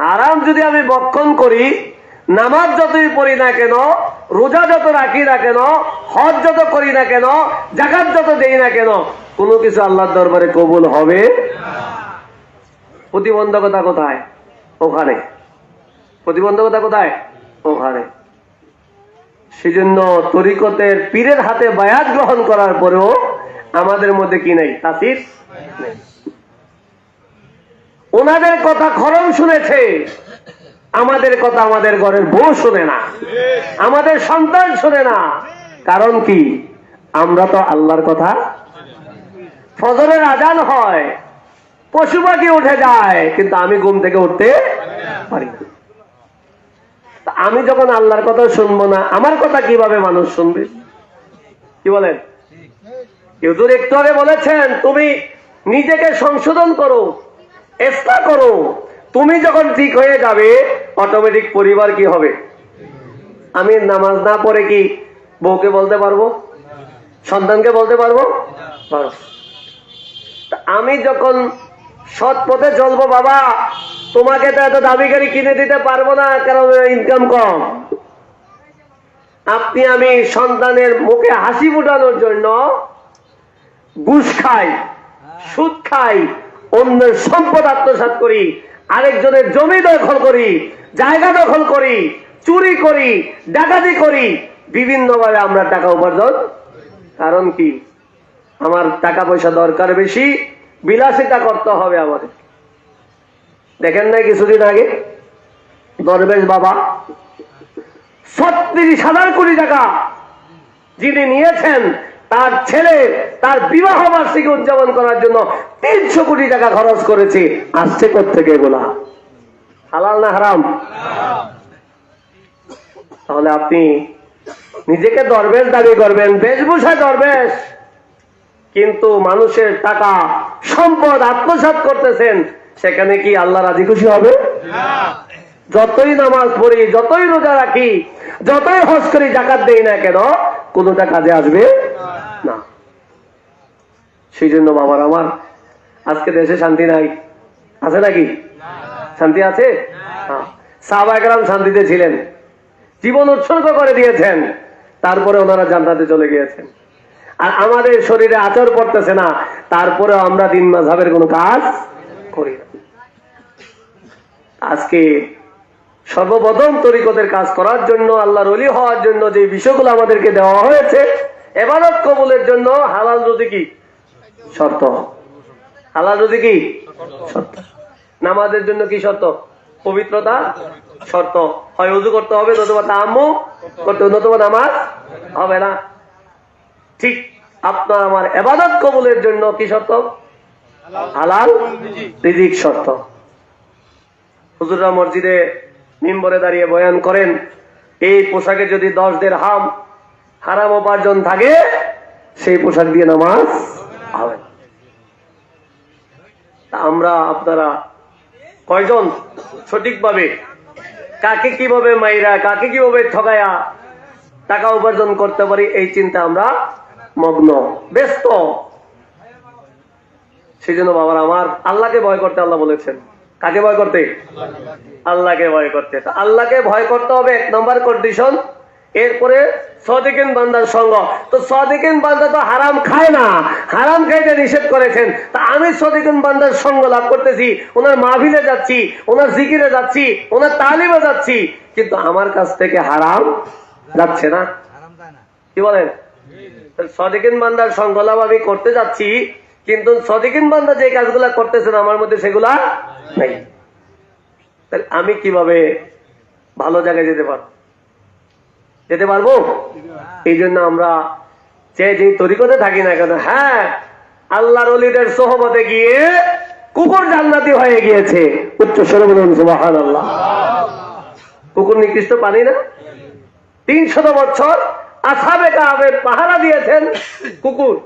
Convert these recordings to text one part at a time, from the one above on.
হারাম যদি আমি ভক্ষণ করি, নামাজ যতই পড়ি না কেন, রোজা যত রাখি না কেন, হজ যত করি না কেন, যাকাত যত দেই না কেন, কোনো কিছু আল্লাহর দরবারে কবুল হবে। প্রতিবন্ধকতা কোথায়? ওখানে। প্রতিবন্ধকতা কোথায়? ওখানে। সেজন্য তরিকতের পীরের হাতে বায়াত গ্রহণ করার পরেও আমাদের মধ্যে কি নাই? তাসির নেই। ওনাদের কথা খরম শুনেছে, আমাদের কথা আমাদের ঘরের বউ শুনে না, আমাদের সন্তান শুনে না। কারণ কি? আমরা তো আল্লাহর কথা, ফজরের আজান হয়, পশু পাখি উঠে যায়, কিন্তু আমি ঘুম থেকে উঠতে পারি না। আমি যখন আল্লাহর কথা শুনবো না, আমার কথা কিভাবে মানুষ শুনবে? কি বলেন? হুজুর একটু আগে বলেছেন, তুমি নিজেকে সংশোধন করো, ইসলাহ করো। তুমি যখন ঠিক হয়ে যাবে, অটোমেটিক পরিবার কি হবে? আমি নামাজ না পড়ে কি বউকে বলতে পারবো? সন্তানকে বলতে পারবো? আমি যখন সৎ পথে চলবো, বাবা তোমাকে তো এত দামি গাড়ি কিনে দিতে পারবো না, কারণ ইনকাম কম। আপনি আমি সন্তানের মুখে হাসি ফুটানোর জন্য ঘুষ খাই, সুদ খাই, অন্যের সম্পদ আত্মসাৎ করি, আরেকজনের জমি দখল করি, জায়গা দখল করি, চুরি করি, ডাকাতি করি, বিভিন্নভাবে আমরা টাকা উপার্জন। কারণ কি? আমার টাকা পয়সা দরকার বেশি, বিলাসিতা করতে হবে আমাদের। দেখেন নাই কিছুদিন আগে দরবেশ বাবা 36,000 কোটি টাকা যিনি নিয়েছেন, তার ছেলে তার বিবাহ বার্ষিকী উদযাপন করার জন্য 300 কোটি টাকা খরচ করেছে। আসছে কোত্থেকে এগুলা? হালাল না হারাম? তাহলে আপনি নিজেকে দরবেশ দাবি করবেন, বেশভূষা দরবেশ, কিন্তু মানুষের টাকা সম্পদ আত্মসাৎ করতেছেন, সেখানে কি আল্লাহ রাজি খুশি হবে? যতই নামাজ পড়ি, যতই রোজা রাখি, যতই হজ করি, যাকাত দেই না কেন, কোনটা কাজে আসবে না। সেই জন্য বাবার আমার, আজকে দেশে শান্তি নাই, আছে নাকি? শান্তি আছে? সাহাবায়ে কেরাম শান্তিতে ছিলেন, জীবন উৎসর্গ করে দিয়েছেন, তারপরে ওনারা জান্নাতে চলে গিয়েছেন। আর আমাদের শরীরে আচর পড়তেছে না, তারপরে আমরা দিন মাযহাবের কোনো কাজ করি না। আজকে সর্বপ্রথম তরিকতের কাজ করার জন্য, আল্লাহর ওলি হওয়ার জন্য যে বিষয়গুলো আমাদেরকে দেওয়া হয়েছে, ইবাদত কবুলের জন্য হালাল রুজি কি শর্ত? হালাল রুজি কি শর্ত? নামাজের জন্য কি শর্ত? পবিত্রতা শর্ত। হয় ওযু করতে হবে, নতুবা তায়াম্মুম করতে হবে, নতুবা নামাজ হবে না। ঠিক আপনার আমার ইবাদত কবুলের জন্য কি শর্ত? হালাল রিজিক শর্ত। হুজুররা মসজিদে মিম্বরে দাঁড়িয়ে বয়ান করেন, এই পোশাকে যদি 10 দিরহাম হারাম উপার্জন থাকে, সেই পোশাক দিয়ে নামাজ হবে। আমরা আপনারা কয়জন সঠিকভাবে কাকে কিভাবে মাইরা, কাকে কিভাবে ঠকায়া টাকা উপার্জন করতে পারি, এই চিন্তা আমরা মগ্ন, ব্যস্ত। সেই জন্য বাবার আমার, আল্লাহকে ভয় করতে আল্লাহ বলেছেন। কাকে ভয় করতে? আল্লাহকে ভয় করতে। আল্লাহকে ভয় করতে হবে 1 নম্বর কন্ডিশন। এরপরে সাদিকিন বান্দার সঙ্গ। তো সাদিকিন বান্দা তো হারাম খায় না, হারাম খাইতে নিষেধ করেছেন। তা আমি সাদিকিন বান্দার সঙ্গ লাভ করতেছি, ওনার মাহফিলে যাচ্ছি, ওনার জিকিরে যাচ্ছি, ওনার তালিমে যাচ্ছি, কিন্তু আমার কাছ থেকে হারাম যাচ্ছে না। কি বলেন? সাদিকিন বান্দার সঙ্গ লাভ আমি করতে যাচ্ছি, কিন্তু সাদিকিন বান্দা যে কাজগুলা করতেছেন আমার মধ্যে সেগুলা নাই। তাহলে আমি কিভাবে ভালো জায়গায় যেতে পারবো? যেতে পারবো? এই জন্য আমরা যে তরিকতে থাকি না কেন, হ্যাঁ, আল্লাহর ওলিদের সোহবতে গিয়ে কুকুর জান্নাতি হয়ে গিয়েছে। উচ্চ স্বরে বলুন সুবহানাল্লাহ। কুকুর নিকৃষ্ট পানি না? 300 বছর আসহাবে কাহফের পাহারা দিয়েছেন কুকুর,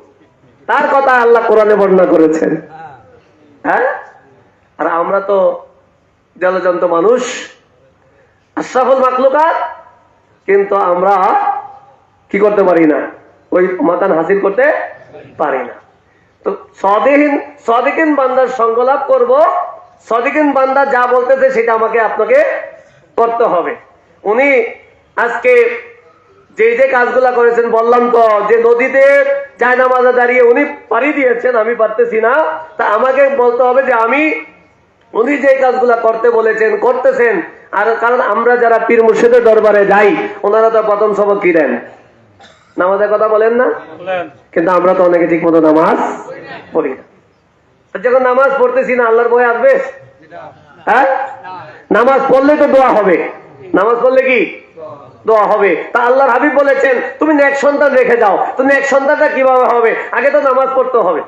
তার কথা আল্লাহ কোরআনে বর্ণনা করেছেন। হ্যাঁ, আর আমরা তো জলজন্ত মানুষ, আশরাফুল মাখলুকাত, কিন্তু আমরা কি করতে পারি না, ওই মাকান হাসিল করতে পারি না। তো সাদিকিন বান্দার সঙ্গ লাভ করবো সাদিকিন বান্দা যা বলতেছে সেটা আমাকে আপনাকে করতে হবে। উনি আজকে যে যে কাজগুলা করেছেন বললাম তো, যে নদীতে জায়নামাজে দাঁড়িয়ে উনি পাড়ি দিয়েছেন, আমি পারতেছি না, তা আমাকে বলতে হবে যে আমি উনি যে কাজগুলা করতে বলেছেন করতেছেন। আর কারণ আমরা যারা পীর মুর্শিদের দরবারে যাই, ওনারা তো প্রথম সবক কি দেন? নামাজের কথা বলেন না? কিন্তু আমরা তো অনেকে ঠিক মতো নামাজ পড়ি না। যখন নামাজ পড়তেছি না, আল্লাহর ভয় আসবে? হ্যাঁ, নামাজ পড়লে তো দোয়া হবে। নামাজ পড়লে কি দোয়া হবে? তা আল্লাহর হাবিব বলেছেন তুমি নেক সন্তান রেখে যাও। তো নেক সন্তানটা কিভাবে হবে? আগে তো নামাজ পড়তে হবে।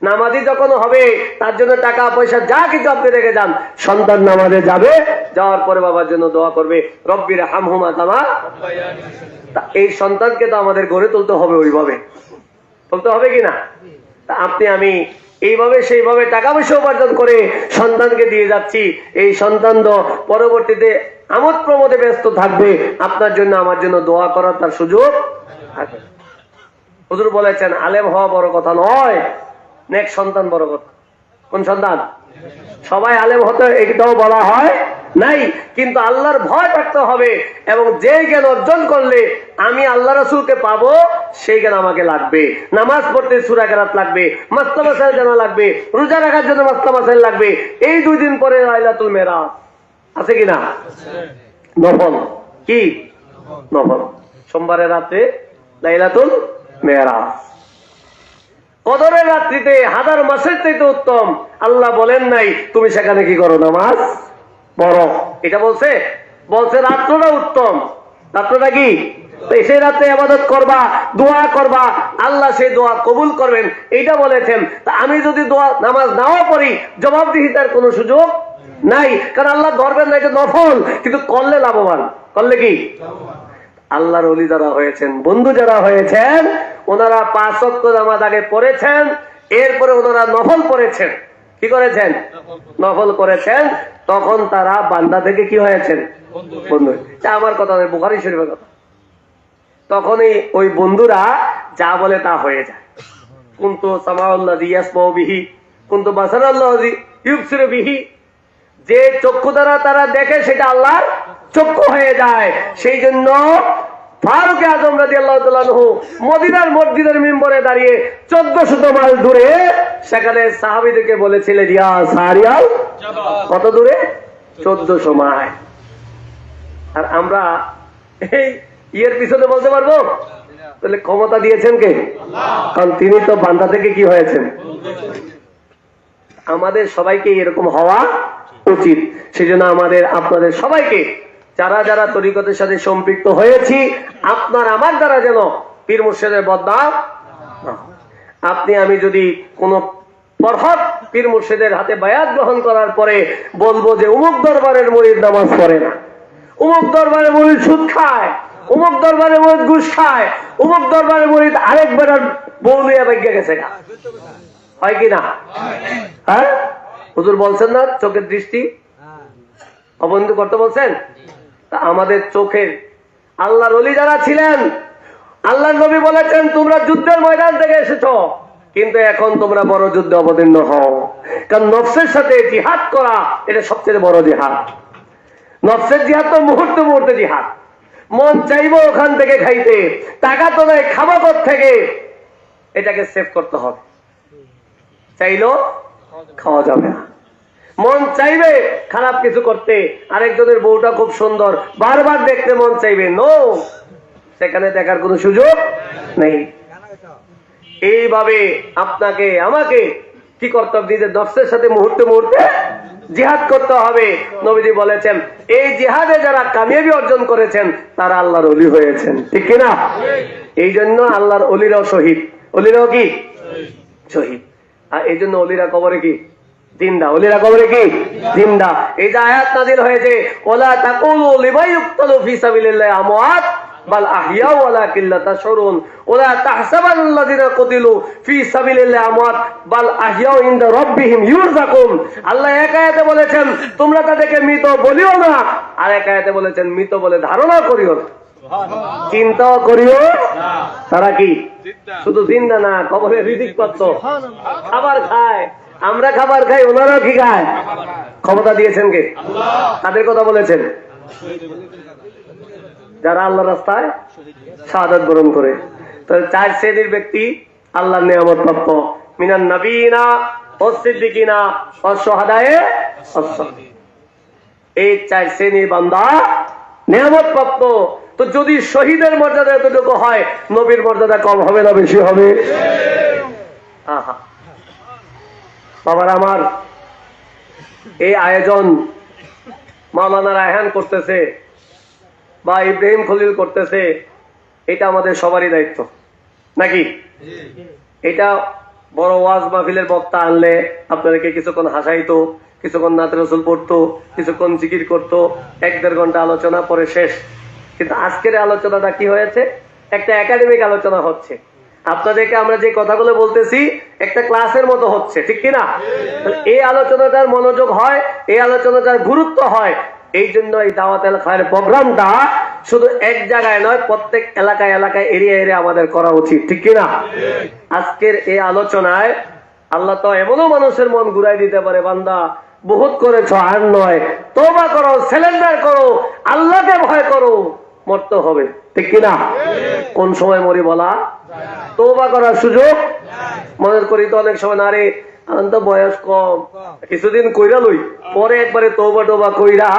নামাজি যখন হবে তার জন্য টাকা পয়সা যা কিছু আপনি রেখে যান, সন্তান নামাজে যাবে, যাওয়ার পরে বাবার জন্য দোয়া করবে, রব্বির হামহুমা কামা। এই সন্তানকে তো আমাদের গড়ে তুলতে হবে, ওইভাবে তুলতে হবে কিনা? তা আপনি আমি এইভাবে সেইভাবে টাকা পয়সা উপার্জন করে সন্তানকে দিয়ে যাচ্ছি। এই সন্তান তো পরবর্তীতে আমোদ প্রমোদে ব্যস্ত থাকবে, আপনার জন্য আমার জন্য দোয়া করার তার সুযোগ থাকবে। হুজুর বলেছেন আলেম হওয়া বড় কথা নয়, নেক সন্তান বড় কথা। কোন সন্তান? সবাই আলেম হতে এটাও বলা হয় নাই, কিন্তু আল্লাহর ভয় থাকতে হবে। এবং যে জ্ঞান অর্জন করলে আমি আল্লাহ রাসূলকে পাবো, সেই জ্ঞান আমাকে লাগবে। নামাজ পড়তে সূরা কেরাত লাগবে, মাসলা মাসাইল জানা লাগবে, রোজা রাখার জন্য মাসলা মাসাইল লাগবে। এই 2 দিন পরে লাইলাতুল মেরাজ আছে কিনা? নফল কি? নফল সোমবারের রাতে লাইলাতুল মেরাজ। কদরের রাত্রিতে 1000 মাসের চাইতে উত্তম। আল্লাহ বলেন নাই তুমি সেখানে কি করো? নামাজ পড়ো। এটা বলছে? বলছে রাত্রটা উত্তম। রাত্রটা কি? সেই রাতে ইবাদত করবা, দোয়া করবা, আল্লাহ সেই দোয়া কবুল করবেন, এইটা বলেছেন। তা আমি যদি দোয়া নামাজ নাও পড়ি, জবাবদিহিতার কোনো সুযোগ নাই, কারণ আল্লাহ ধরবেন না, এটা নফল, কিন্তু করলে লাভবান। করলে কি? আল্লাহর ওলি যারা হয়েছেন, বন্ধু যারা হয়েছেন, ওনারা 5 ওয়াক্ত নামাজ আগে পড়েছেন, এরপরে ওনারা নফল পড়েছেন। কি করেছেন? নফল করেছেন। তখন তারা বান্দা থেকে কি হয়েছেন? বন্ধু। আমার কথা নয়, বুখারী শরীফের কথা। তখনই ওই বন্ধুরা যা বলে তা হয়ে যায়। কুনতু সামাউল্লাযী ইয়াসমাউ বিহি, কুনতু বাসারাল্লাযী ইউবসিরু বিহি। যে চক্ষু দ্বারা তারা দেখে সেটা আল্লাহর চক্ষু হয়ে যায়। সেই জন্য ফারুক আজম রাদিয়াল্লাহু তাআলা আনহু মদিনার মসজিদের মিম্বরে দাঁড়িয়ে 1400 মাইল দূরে সেখানে সাহাবীদেরকে বলেছিলেন ইয়া সারিয়াল, কত দূরে? 1400 মাইল। আর আমরা এই ইয়ের পিছনে বলতে পারবো? তাহলে ক্ষমতা দিয়েছেন কে? আল্লাহ। কারণ তিনি তো বান্দা থেকে কি হয়েছেন? আমাদের সবাইকে এরকম হওয়া উচিত। সেজন্য আমাদের আপনাদের সবাইকে, যারা যারা তরিকতের সাথে সম্পৃক্ত হয়েছি, আপনার আমার দ্বারা যেন পীর মুর্শিদের বদনাম। আপনি আমি যদি কোন পরহক পীর মুর্শিদের হাতে বায়াত গ্রহণ করার পরে বলবো যে অমুক দরবারের মুরিদ নামাজ পড়ে না, অমুক দরবারের মুরিদ সুদ খায়, অমুক দরবারের মুরিদ ঘুষ খায়, অমুক দরবারের মুরিদ আরেকবার বউ নিয়ে বেগে গেছে, হয় কি না? হ্যাঁ, হুজুর বলছেন না চোখের দৃষ্টি অবন্ধু করতে বলছেন। আমাদের চোখের আল্লাহর ওলি যারা ছিলেন, আল্লাহর নবী বলেছেন তোমরা যুদ্ধের ময়দান থেকে এসেছো, কিন্তু এখন তোমরা বড় যুদ্ধে অবতীর্ণ হও। কারণ নফসের সাথে জিহাদ করা এটা সবচেয়ে বড় জিহাদ। নফসের জিহাদ তো মুহূর্তে মুহূর্তে জিহাদ। মন চাইবো ওখান থেকে খাইতে, টাকা তো নাই, খাবো থেকে, এটাকে সেভ করতে হবে। চাইলো খাওয়া যাবে না। মন চাইবে খারাপ কিছু করতে, আরেকজনের বউটা খুব সুন্দর, বারবার দেখতে মন চাইবে, নো, সেখানে দেখার কোনো সুযোগ নেই। এইভাবে আপনাকে আমাকে কি করতে হবে? নিজের নফসের সাথে মুহূর্তে মুহূর্তে জিহাদ করতে হবে। নবীজি বলেছেন এই জিহাদে যারা কামিয়াবি অর্জন করেছেন তারা আল্লাহর ওলি হয়েছেন, ঠিক কিনা? এই জন্য আল্লাহর ওলিরাও শহীদ। ওলিরাও কি শহীদ? আর এই জন্য ওলিরা কবরে কি জিন্দা, ওলিরা কবরে কি জিন্দা। এই যে আয়াত নাযিল হয়েছে, ওয়ালা তাকুলু লিমান ইউকতালু ফি সাবিলিল্লাহি আমওয়াত বাল আহইয়া ওয়ালাকিন লা তাশউরুন ওয়ালা তাহসাবান্নাল্লাযিনা কুতিলু ফি সাবিলিল্লাহি আমওয়াত বাল আহইয়া ইনদা রাব্বিহিম ইউরযাকুন। আল্লাহ এক আয়াতে বলেছেন তোমরা তাদেরকে মৃত বলিও না, আর এক আয়াতে বলেছেন মৃত বলে ধারণা করিও না, চিন্তাও করিও না। তারা কি শুধু জিন্দা না, কবরে রিজিক পাচ্ছ, খাবার খায়, আমরা খাবার খাই, ওনারাও কি খায়? ক্ষমতা দিয়েছেন কে? তাদের কথা বলেছেন যারা আল্লাহ রাস্তায় শাহাদাত বরণ করে। তো 4 শ্রেণীর ব্যক্তি আল্লাহর নিয়ামত প্রাপ্ত, মিনান নবীনা ওয়াস সিদ্দিকিনা ওয়াস শুহাদায়ে ওয়াস সালিহিন। এই 4 শ্রেণীর বান্দা নিয়ামত প্রাপ্ত। তো যদি শহীদের মর্যাদা এতটুকু হয়, নবীর মর্যাদা কম হবে না বেশি হবে? আহা বাবার আমার, এই আয়োজন মাওলানা রায়হান করতেছে বা ইব্রাহিম খলিল করতেছে, এটা আমাদের সবারই দায়িত্ব নাকি? এটা বড় ওয়াজ মাহফিলের বক্তা আনলে আপনাদেরকে কিছুক্ষণ হাসাইতো, কিছুক্ষণ নাত রাসূল পড়তো, কিছুক্ষণ জিকির করতো, 1-1.5 ঘন্টা আলোচনা পরে শেষ। কিন্তু আজকের আলোচনাটা কি হয়েছে? একটা একাডেমিক আলোচনা হচ্ছে। আপনাদেরকে আমরা যে কথাগুলো বলতেছি একটা ক্লাসের মতো হচ্ছে, ঠিক কিনা? এই আলোচনাটার মনোযোগ হয়, এই আলোচনাটার গুরুত্ব হয়। এই জন্য এই দাওয়াত আল খায়ের প্রোগ্রামটা শুধু এক জায়গায় নয়, প্রত্যেক এলাকায় এলাকায় এরিয়া এরিয়া আমাদের করা উচিত, ঠিক কিনা? আজকের এই আলোচনায় আল্লাহ তো এমনও মানুষের মন ঘুরাই দিতে পারে, বান্দা বহুত করেছো আর নয়, তওবা করো, সারেন্ডার করো, আল্লাহকে ভয় করো, মরতে হবে, ঠিক কিনা? কোন সময় মরি বলা, তওবা করার সুযোগ মনে করি তো অনেক সময়, না রে তো বয়স কম, কিছুদিন কইরা লই, পরে একবারে তওবা টোবা কইরা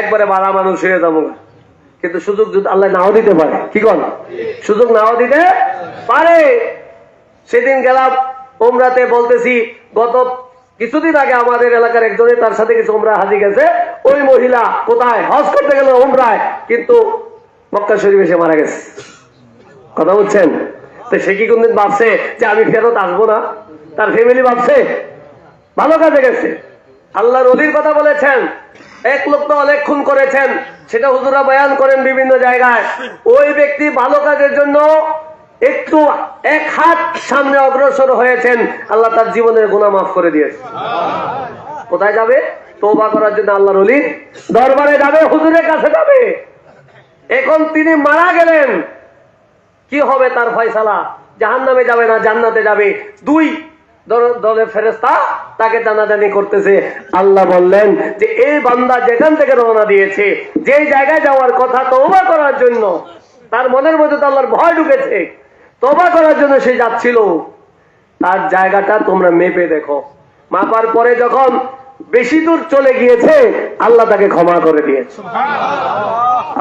একবারে বাড়া মানুষ হয়ে যাবো। কিন্তু সুযোগ যদি আল্লাহ নাও দিতে পারে, কি কন? সুযোগ নাও দিতে পারে। সেদিন গেলাম ওমরাতে, বলতেছি গত কিছুদিন আগে আমাদের এলাকার একজনের, তার সাথে কিছু ওমরা হাজি গেছে, ওই মহিলা কোথায় হজ করতে গেল ওমরায়, কিন্তু মক্কা শরীফে এসে মারা গেছে। কথা বলছেন? তো সে কি কোনদিন ভাবছে যে আমি ফেরত আসবো না? তার ফ্যামিলি ভাবছে? ভালো কাজে গেছে। আল্লাহর ওলির কথা বলেছেন, এক লোক তো অনেক খুন করেছেন, সেটা হুজুরা বয়ান করেন বিভিন্ন জায়গায়। ওই ব্যক্তি ভালো কাজের জন্য একটু 1 হাত সামনে অগ্রসর হয়েছেন, আল্লাহ তার জীবনের গুনাহ মাফ করে দিয়েছে। কোথায় যাবে? তওবা করার জন্য আল্লাহর ওলির দরবারে যাবে, হুজুরের কাছে যাবে। এখন তিনি মারা গেলেন, কি হবে তার ফয়সালা? জাহান্নামে যাবে না জান্নাতে যাবে? 2 দলের ফেরেশতা তাকে টানাটানি করতেছে। আল্লাহ বললেন যে এই বান্দা যেখান থেকে রওনা দিয়েছে, যে জায়গায় যাওয়ার কথা তওবা করার জন্য, তার মনের মধ্যে তো আল্লাহর ভয় ঢুকেছে, তওবা করার জন্য সে যাচ্ছিল, তার জায়গাটা তোমরা মেপে দেখো। মাপার পরে যখন বেশি দূর চলে গিয়েছে, আল্লাহ তাকে ক্ষমা করে দিয়েছে।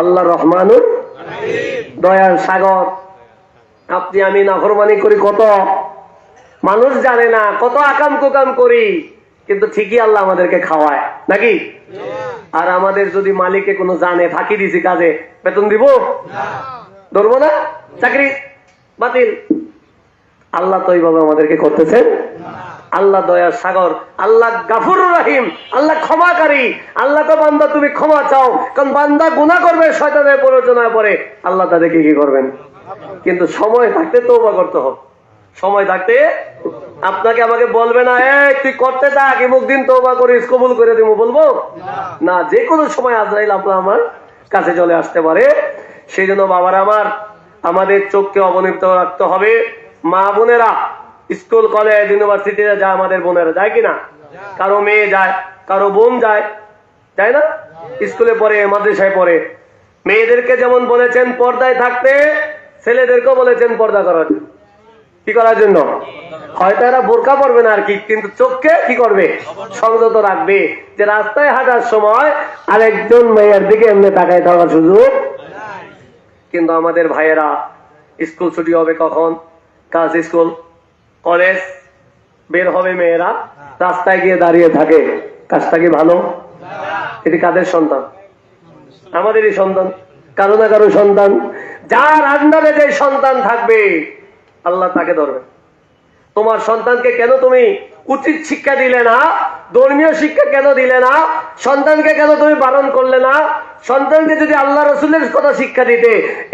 আল্লাহ রহমানুর দয়ার সাগর। আপনি আমি নাফরমানি করি, কত মানুষ জানে না, কত আকাম কুকাম করি, কিন্তু ঠিকই আল্লাহ আমাদেরকে খাওয়ায় নাকি? আর আমাদের যদি মালিকে কোনো জানে ফাঁকি দিছি কাজে, বেতন দিব? ধরবো না? চাকরি বাতিল? আল্লাহ তো এইভাবে আমাদেরকে করতেছেন। আল্লাহ দয়ার সাগর, আল্লাহ গাফুরুর রহিম, আল্লাহ ক্ষমাকারী। আল্লাহ তো বান্দা তুমি ক্ষমা চাও, কারণ বান্দা গুনাহ করবে, শয়তানের প্ররোচনায় পড়ে, আল্লাহ তাদেরকে কি করবেন? কিন্তু সময় থাকতে তওবা করতে হবে। সময় থাকতে আপনাকে আমাকে বলবে না, এই তুই করতে থাক, এমুক দিন তওবা করিস, কবুল করে দিব, বলবো না। যে কোনো সময় আজরাইল আপনার আমার কাছে চলে আসতে পারে। সেই জন্য বাবার আমার, আমাদের চোখকে অবনীত রাখতে হবে। মা বোনেরা স্কুল কলেজ ইউনিভার্সিটিতে যায়, আমাদের বোনেরা যায় কিনা? কারো মেয়ে যায়, কারো বোন যায়, যায় না? স্কুলে পড়ে, মাদ্রাসায় পড়ে। মেয়েদেরকে যেমন বলেছেন পর্দায় থাকতে, ছেলেদেরকেও বলেছেন পর্দা করার জন্য। কি করার জন্য? হয়তো এরা বোরকা পরবে না আর কি, কিন্তু চোখকে কি করবে? সংযত রাখবে, যে রাস্তায় হাঁটার সময় আরেকজন মেয়ের দিকে এমনি তাকায় থাকার সুযোগ। কিন্তু আমাদের ভাইয়েরা স্কুল ছুটি হবে কখন? কাজ স্কুল কলেজ বের হবে, মেয়েরা রাস্তায় গিয়ে দাঁড়িয়ে থাকে। কাজটা কি ভালো? এটি কাদের সন্তান? আমাদেরই সন্তান, কারো না কারো সন্তান। যার আন্ডারে যে সন্তান থাকবে, আল্লাহ তাকে ধরবে। তোমার সন্তানকে কেন তুমি উচিত শিক্ষা দিলে না? ধর্মীয় শিক্ষা কেন দিলে না? সন্তানকে কেন তুমি বারণ করলে না? সন্তানকে যদি আল্লাহ রাসূলের কথা শিক্ষা দিতে,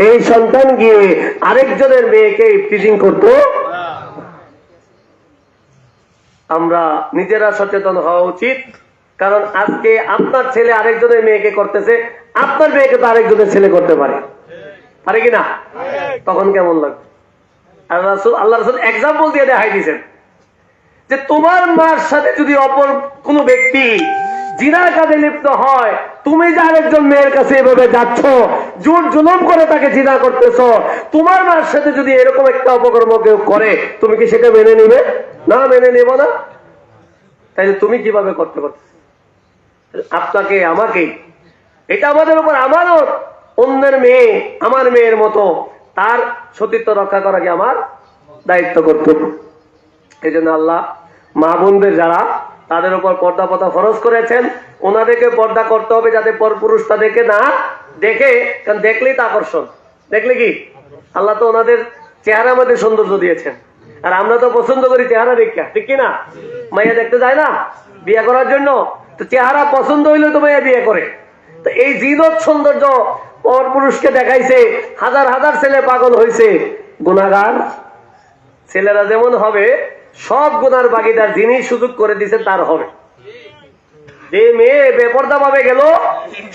এই সন্তান গিয়ে আরেকজনের মেয়েকে টিচিং করতো। আমরা নিজেরা সচেতন হওয়া উচিত, কারণ আজকে আপনার ছেলে আরেকজনের মেয়েকে করতেছে, আপনার মেয়েকে তো আরেকজনের ছেলে করতে পারে, পারে কিনা? তখন কেমন লাগবে? আল্লাহ রাসূল এক্সাম্পল দিয়ে দেখাই দিয়েছেন যে তোমার মার সাথে যদি অপর কোনো ব্যক্তি জিনার কাজে লিপ্ত হয়, তুমি যে আরেকজন মেয়ের কাছে এভাবে যাচ্ছ, জোর জুলুম করে তাকে জিনা করতেছ, তোমার মার সাথে যদি এরকম একটা অপকর্ম কেউ করে, তুমি কি সেটা মেনে নিবে? না, মেনে নেব না। তাইলে তুমি কিভাবে করতে পারছো? আপনাকে আমাকে, এটা আমাদের উপর আমানত। অন্যের মেয়ে আমার মেয়ের মতো, তার সতীত্ব রক্ষা করা কি আমার দায়িত্ব, কর্তব্য। এই জন্য আল্লাহ মা বোনদের যারা তাদের উপর পর্দা প্রথা ফরজ করেছেন, ওনাদেরকে পর্দা করতে হবে যাতে পরপুরুষ তাদেরকে না দেখে। কারণ দেখলেই তো আকর্ষণ, দেখলে কি আল্লাহ তো ওনাদের চেহারার মধ্যে সৌন্দর্য দিয়েছেন, আর আমরা তো পছন্দ করি চেহারা দেখা, ঠিক কিনা? মাইয়া দেখতে যায় না বিয়ে করার জন্য, তো চেহারা পছন্দ হইলে তো মাইয়া বিয়ে করে। তো এই জিনত সৌন্দর্য পরপুরুষকে দেখাইছে, হাজার হাজার ছেলে পাগল হয়েছে। গুনাহগার ছেলেরা যেমন হবে, সব গুনার ভাগীদার যিনি সুযোগ করে দিয়েছেন তার হবে। যে মেয়ে বেপর্দা ভাবে গেল,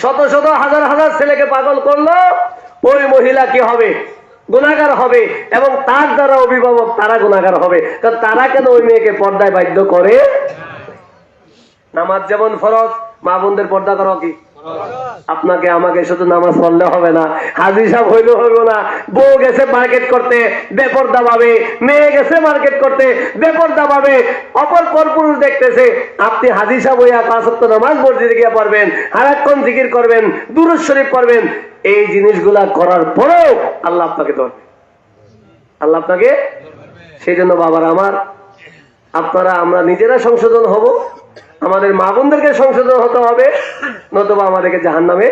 শত শত হাজার হাজার ছেলেকে পাগল করলো, ওই মহিলা কি হবে? গুনাহগার হবে, এবং তার দ্বারা অভিভাবক তারা গুনাহগার হবে। কারণ তারা কেন ওই মেয়েকে পর্দায় বাধ্য করে? নামাজ যেমন ফরজ, মা বোনদের পর্দা করো কি? আপনাকে আমাকে শুধু নামাজ পড়লে হবে না, হাজি সাহেব হইলে হইব না। বউ গেছে মার্কেট করতে বেপর্দা ভাবে, মেয়ে গেছে মার্কেট করতে বেপর্দা ভাবে, অপর পরপুরুষ দেখতেছে, আপনি হাজি সাহেব হইয়া 5 ওয়াক্ত নামাজ মসজিদে গিয়ে পড়বেন, সারাক্ষণ জিকির করবেন, দুরূদ শরীফ পড়বেন, এই জিনিসগুলা করার পরেও আল্লাহ আপনাকে ধরবে, আল্লাহ আপনাকে। সেই জন্য বাবার আমার, আপনারা আমরা নিজেরা সংশোধন হব, আমাদের মা বোনদেরকে সংশোধন হতে হবে, নতুবা আমাদেরকে জাহান্নামে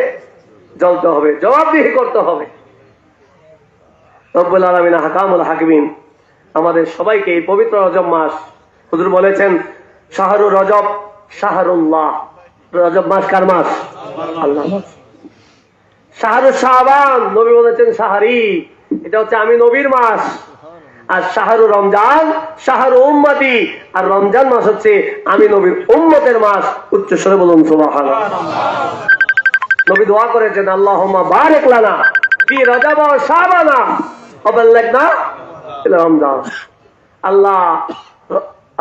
জ্বলতে হবে, জবাবদিহি করতে হবে। রব্বুল আলামিন হাকামুল হাকিমিন আমাদের সবাইকে এই পবিত্র রজব মাস, হুজুর বলেছেন শাহরু রজব শাহরুল্লাহ, রজব মাস কার মাস? আল্লাহ। শাহরু শাবান, নবী বলেছেন শাহরি, এটা হচ্ছে আমি নবীর মাস। আর শাহরু রমজান শাহরু উম্মতি, আর রমজান মাস হচ্ছে আমি নবীর উম্মতের মাস। উচ্চ স্বরে বলুন সুবহানাল্লাহ। নবী দোয়া করেছেন আল্লাহুম্মা বারিক লানা ফি রজব ওয়া শাবানা ওয়া বাল্লিগনা ইলা রমজান। আল্লাহ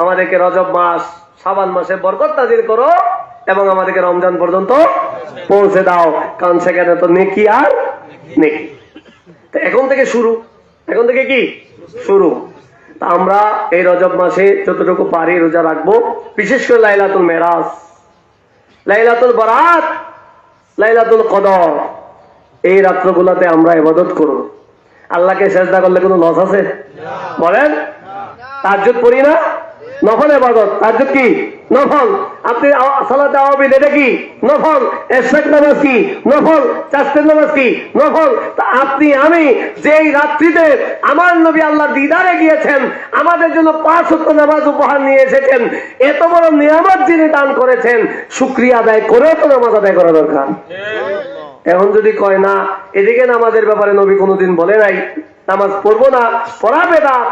আমাদেরকে রজব মাস শাবান মাসে বরকত নাযিল করো, এবং আমাদেরকে রমজান পর্যন্ত পৌঁছে দাও, কারণ সেখানে তো নেকি আর নেকি। তো এখন থেকে শুরু, এখন থেকে কি শুরু। তা আমরা এই রজব মাসে যতটুকু পারি রোজা রাখবো, বিশেষ করে লাইলাতুল মেরাজ, লাইলাতুল বারাত, লাইলাতুল কদর, এই রাত্রগুলোতে আমরা ইবাদত করব। আল্লাহকে সিজদা করলে কোনো লস আছে? বলেন। তাহাজ্জুদ পড়ি না, নফল ইবাদত। তাহাজ্জুদ কি? নফল। আপনি সালাত আওয়াবিল, এটা কি? নফল। ইশরাক নামাজ কি? নফল। চাষের নামাজ কি? নফল। তা আপনি আমি যেই রাত্রিতে আমার নবী আল্লাহ দিদারে গিয়েছেন, আমাদের জন্য 5 ওয়াক্ত নামাজ উপহার নিয়ে এসেছেন, এত বড় নিয়ামত যিনি দান করেছেন, শুকরিয়া আদায় করেও তো নামাজ আদায় করা দরকার। এখন যদি কয় না, এদিকে নামাজের ব্যাপারে নবী কোনোদিন বলে নাই, নামাজ পড়বো না, পড়া বেদাত,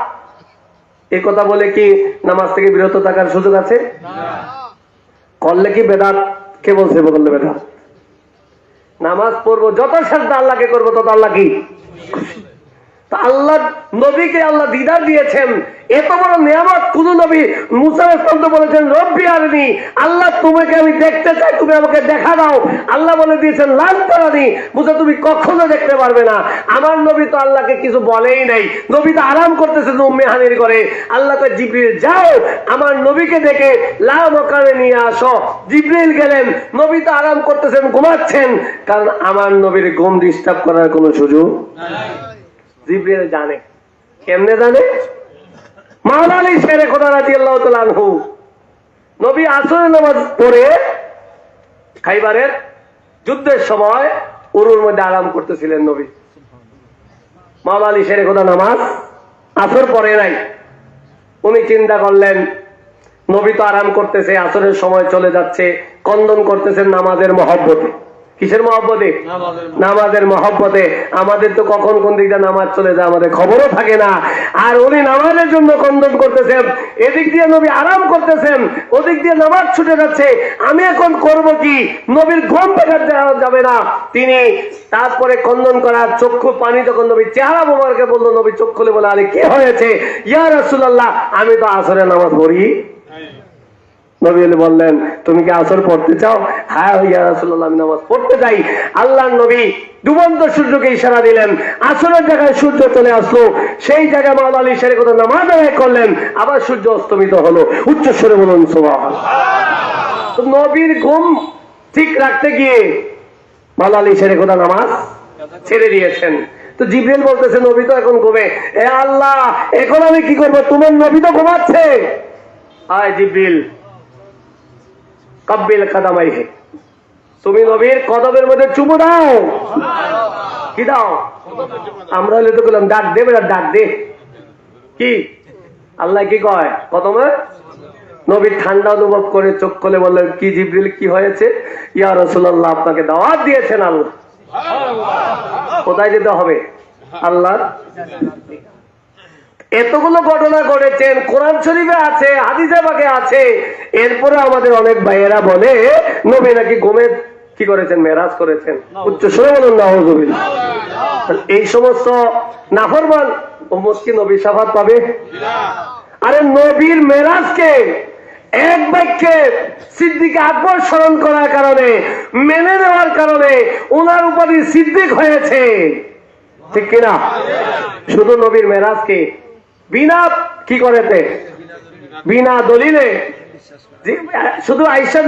এই কথা বলে কি নামাজ থেকে বিরত থাকার সুযোগ আছে? করলে কি বেদাত? কে বলছে বললে বেদাত? নামাজ পড়বো, যত সাজদা আল্লাহকে করবো তত আল্লাহ কি? আল্লাহ নবীকে আল্লাহ দিদার দিয়েছেন, এত বড় নিয়ামত কোন নবী? মুসা আলাইহিস বলেছেন রব্বি আরনি, আল্লাহ তোমাকে আমি দেখতে চাই, তুমি আমাকে দেখা দাও। আল্লাহ বলে দিয়েছেন লান তারানি, মুসা তুমি কখনো দেখতে পারবে না। আমার নবী তো আল্লাহকে কিছু বলেই নাই, নবী তো আরাম করতেছেন উম্মে হানির করে। আল্লাহ তো জিবরিল যাও আমার নবীকে দেখে লা মকানে নিয়ে আসো। জিবরিল গেলেন, নবী তো আরাম করতেছেন, ঘুমাচ্ছেন, কারণ আমার নবীর ঘুম ডিস্টার্ব করার কোনো সুযোগ নাই। জিবরিল জানে, কেমনে জানে? মাওলা আলী শেরে খোদা রাদিয়াল্লাহু তাআলা আনহু নবী আসরের নামাজ পড়ে খাইবারের যুদ্ধের সময় উরুর মধ্যে আরাম করতেছিলেন নবী। মাওলা আলী শেরে খোদা নামাজ আসর পড়ে নাই, উনি চিন্তা করলেন নবী তো আরাম করতেছে, আসরের সময় চলে যাচ্ছে, কন্দন করতেছেন নামাজের মহব্বতে। কিসের মহব্বতে? নামাজের মহব্বতে। আমাদের তো কখন কোন দিকটা নামাজ চলে যায় আমাদের খবরও থাকে না, আর উনি নামাজের জন্য কন্দন করতেছেন। এদিক দিয়ে নবী আরাম করতেছেন, ওদিক দিয়ে নামাজ ছুটে যাচ্ছে। আমি এখন করব কি? নবীর ঘুম ভেঙে যাবে না। তিনি তারপরে কন্দন করার চক্ষু পানি যখন নবী চেহারা মোবারকে বললো, নবী চোখ খুলে বলে আরে কি হয়েছে? ইয়া রাসূলুল্লাহ, আমি তো আসরের নামাজ পড়ি নবী বললেন, তুমি কি আসর পড়তে চাও? হ্যাঁ ইয়া রাসূলুল্লাহ, আমি নামাজ পড়তে চাই। আল্লাহর নবী ডুবন্ত সূর্যকে ইশারা দিলেন, আসরের জায়গায় সূর্য চলে আসলো, সেই জায়গায় মাওলা আলী শেরের কথা নামাজ আদায় করলেন, আবার সূর্য অস্তমিত হলো। উচ্চ স্বরে বলুন সুবহানাল্লাহ। তো নবীর ঘুম ঠিক রাখতে গিয়ে মাওলা আলী শেরের কথা নামাজ ছেড়ে দিয়েছেন। তো জিবরিল বলতেছে, নবী তো এখন ঘুমে, এ আল্লাহ এখন আমি কি করবো? তোমার নবী তো ঘুমাচ্ছে। আয় জিবরিল, কাব্বিল কাদামাইহি, তুমি নবীর কদমের মধ্যে চুমু দাও। কি দাও? আমরা হলে তো বললাম ডাক দে, বেটা ডাক দে। কি আল্লাহ কি কয়? কদমে। নবী ঠান্ডা অনুভব করে চোখ খুলে বললেন, কি জিবরিল, কি হয়েছে? ইয়া রাসূলুল্লাহ, আপনাকে দাওয়াত দিয়েছেন আল্লাহ। কোথায় যেতে হবে? আল্লাহর। এতগুলো ঘটনা ঘটেছেন, কোরআন শরীফে আছে, হাদিসে পাকে আছে। এরপরে আমাদের অনেক ভাইয়েরা বলে নবী নাকি ঘুমে কি করেছেন? মেরাজ করেছেন। উচ্চ স্বরে বলুন নাউযুবিল্লাহ। এই সমস্ত নাফরমান উম্মত কি নবী শাফাত পাবে? আরে নবীর মেরাজকে এক বাক্যে সিদ্দিক আকবর স্মরণ করার কারণে, মেনে নেওয়ার কারণে ওনার উপাধি সিদ্দিক হয়েছে, ঠিক কিনা? শুধু নবীর মেরাজকে বিনা কি করেছে? বিনা দলিলে শুধু আয়েশা,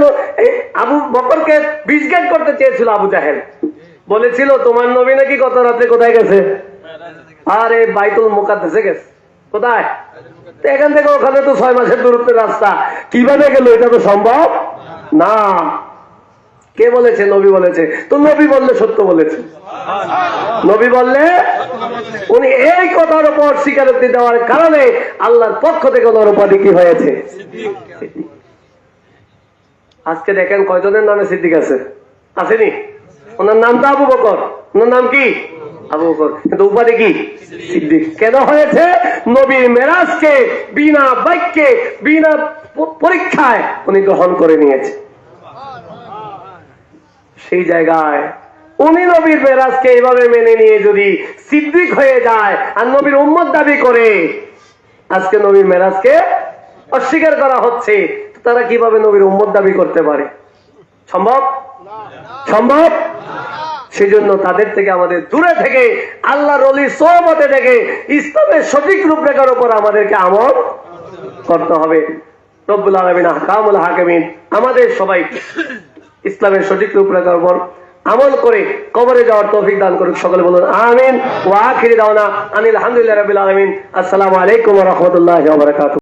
আবু বকরকে বিজগাট করতে চেয়েছিল আবু জাহেল। বলেছিল তোমার নবী নাকি গত রাতে কোথায় গেছে? আরে বাইতুল মুকাদ্দাসে গেছে। কোথায়? এখান থেকে ওখানে তো 6 মাসের দূরত্বের রাস্তা, কিভাবে গেল? এটা তো সম্ভব না। কে বলেছে? নবী বলেছে। তো নবী বললে সত্য বলেছে। নবী বললে, উনি এই কথার উপর স্বীকারোক্তি দেওয়ার কারণে আল্লাহর পক্ষ থেকে ওনার উপাধি কি হয়েছে? আজকে দেখেন কয়জনের নামে সিদ্দিক আছে? আসেনি? ওনার নাম তো আবু বকর, ওনার নাম কি? আবু বকর, কিন্তু উপাধি কি? সিদ্দিক। কেন হয়েছে? নবীর মেরাজকে বিনা বাক্যে, বিনা পরীক্ষায় উনি গ্রহণ করে নিয়েছে। সেই জায়গায় উনি নবীর মেরাজকে এইভাবে মেনে নিয়ে যদি সিদ্দিক হয়ে যায় আর নবীর উম্মত দাবি করে, আজকে নবীর মেরাজকে অস্বীকার করা হচ্ছে, তারা কিভাবে নবীর উম্মত দাবি করতে পারে? সম্ভব? সম্ভব? সেজন্য তাদের থেকে আমাদের দূরে থেকে, আল্লাহর ওলির সোহবতে থেকে ইসলামের সঠিক রূপরেখার উপর আমাদেরকে আমল করতে হবে। রব্বুল আলামিন আহকামুল হাকিমিন আমাদের সবাইকে ইসলামের সঠিক রূপরেখার উপর আমল করে কবরে যাওয়ার তৌফিক দান করুক। সকলে বলুন আমিন। ওয়া আখিরি দাওয়ানা আনিল হামদুলিল্লাহি রাব্বিল আলামিন। আসসালামু আলাইকুম ওয়া রাহমাতুল্লাহি ওয়া বারাকাতুহু।